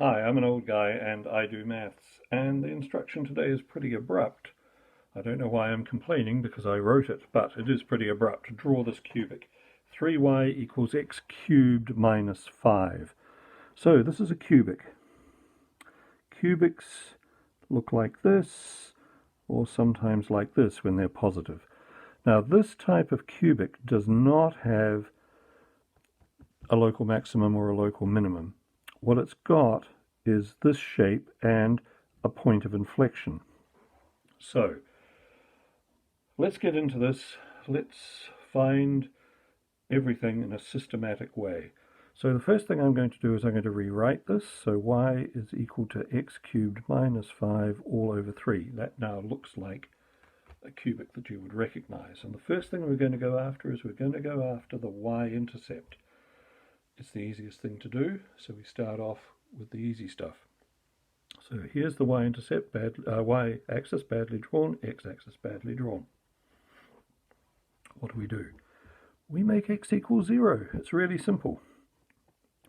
Hi, I'm an old guy and I do maths, and the instruction today is pretty abrupt. I don't know why I'm complaining because I wrote it, but it is pretty abrupt. Draw this cubic. 3y equals x cubed minus 5. So this is a cubic. Cubics look like this, or sometimes like this when they're positive. Now this type of cubic does not have a local maximum or a local minimum. What it's got is this shape and a point of inflection. So let's get into this. Let's find everything in a systematic way. So the first thing I'm going to do is I'm going to rewrite this. So y is equal to x cubed minus 5 all over 3. That now looks like a cubic that you would recognize. And the first thing we're going to go after is we're going to go after the y-intercept. It's the easiest thing to do, so we start off with the easy stuff. So here's the y-intercept, y-axis badly drawn, x-axis badly drawn. What do? We make x equal 0. It's really simple.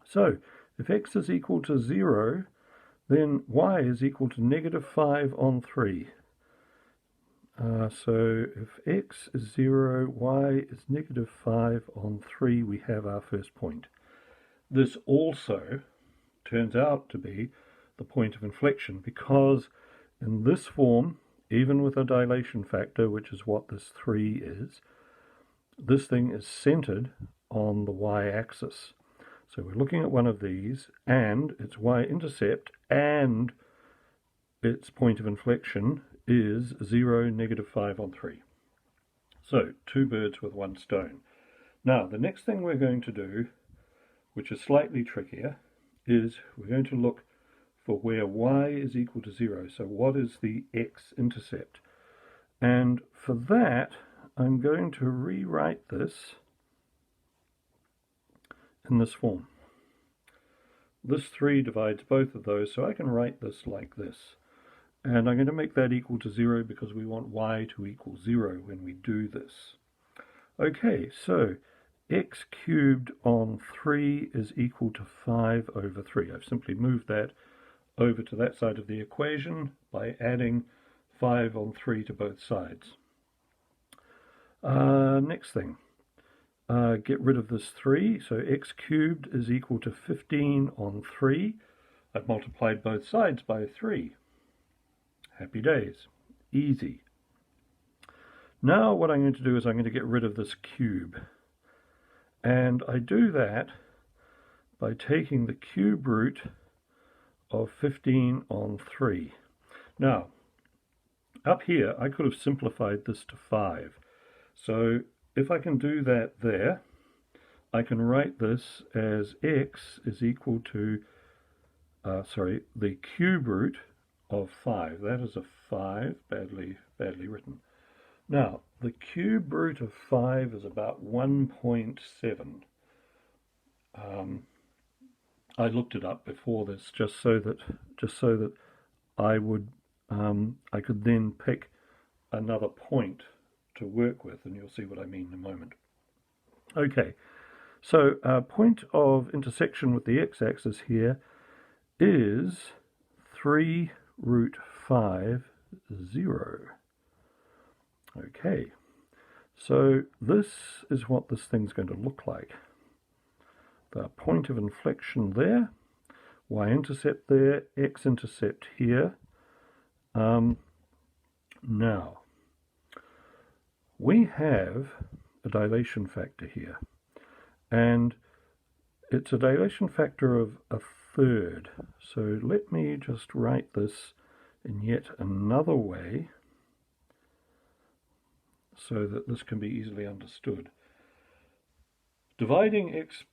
So if x is equal to 0, then y is equal to negative 5 on 3. So if x is 0, y is negative 5 on 3, we have our first point. This also turns out to be the point of inflection, because in this form, even with a dilation factor, which is what this 3 is, this thing is centered on the y-axis. So we're looking at one of these, and its y-intercept and its point of inflection is 0, negative 5 on 3. So two birds with one stone. Now the next thing we're going to do, which is slightly trickier, is we're going to look for where y is equal to 0. So what is the x-intercept? And for that, I'm going to rewrite this in this form. This 3 divides both of those, so I can write this like this. And I'm going to make that equal to 0 because we want y to equal 0 when we do this. Okay, so x cubed on 3 is equal to 5 over 3. I've simply moved that over to that side of the equation by adding 5 on 3 to both sides. Next thing, get rid of this 3, so x cubed is equal to 15 on 3. I've multiplied both sides by 3. Happy days. Easy. Now what I'm going to do is I'm going to get rid of this cube. And I do that by taking the cube root of 15 on 3. Now, up here, I could have simplified this to 5. So if I can do that there, I can write this as x is equal to, the cube root of 5. That is a 5, badly written. Now, the cube root of 5 is about 1.7. I looked it up before this just so that I could then pick another point to work with, and you'll see what I mean in a moment. Okay, so our point of intersection with the x-axis here is 3 root 5, 0. Okay, so this is what this thing's going to look like. The point of inflection there, y-intercept there, x-intercept here. Now, we have a dilation factor here, and it's a dilation factor of 1/3. So let me just write this in yet another way, so that this can be easily understood. Dividing x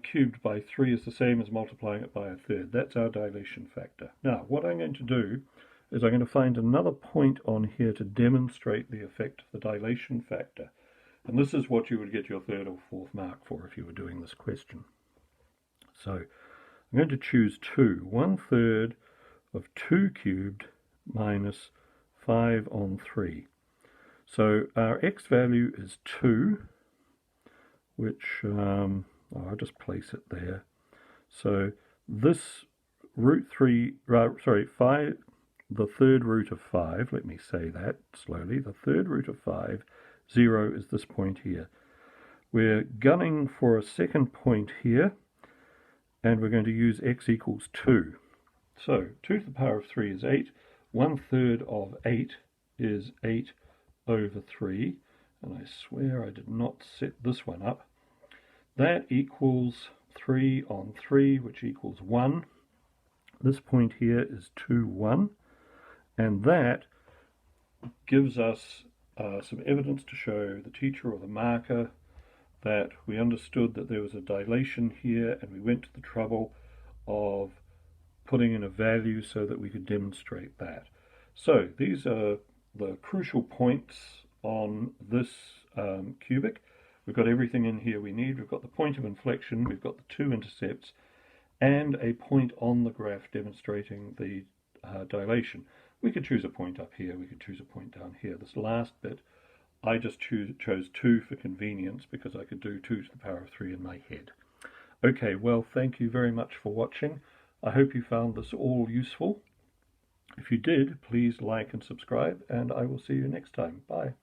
cubed by 3 is the same as multiplying it by 1/3. That's our dilation factor. Now, what I'm going to do is I'm going to find another point on here to demonstrate the effect of the dilation factor. And this is what you would get your 3rd or 4th mark for if you were doing this question. So I'm going to choose 2. 1/3 of 2 cubed minus 5 on 3. So our x value is 2, which I'll just place it there. So this the third root of 5, let me say that slowly, the third root of 5, 0 is this point here. We're gunning for a second point here, and we're going to use x equals 2. So 2 to the power of 3 is 8. 1/3 of 8 is 8 over 3. And I swear I did not set this one up. That equals 3 on 3, which equals 1. This point here is 2, 1. And that gives us some evidence to show the teacher or the marker that we understood that there was a dilation here, and we went to the trouble of putting in a value so that we could demonstrate that. So these are the crucial points on this cubic. We've got everything in here we need. We've got the point of inflection, we've got the two intercepts, and a point on the graph demonstrating the dilation. We could choose a point up here, we could choose a point down here. This last bit, I just chose 2 for convenience because I could do 2 to the power of 3 in my head. Okay, well, thank you very much for watching. I hope you found this all useful. If you did, please like and subscribe, and I will see you next time. Bye.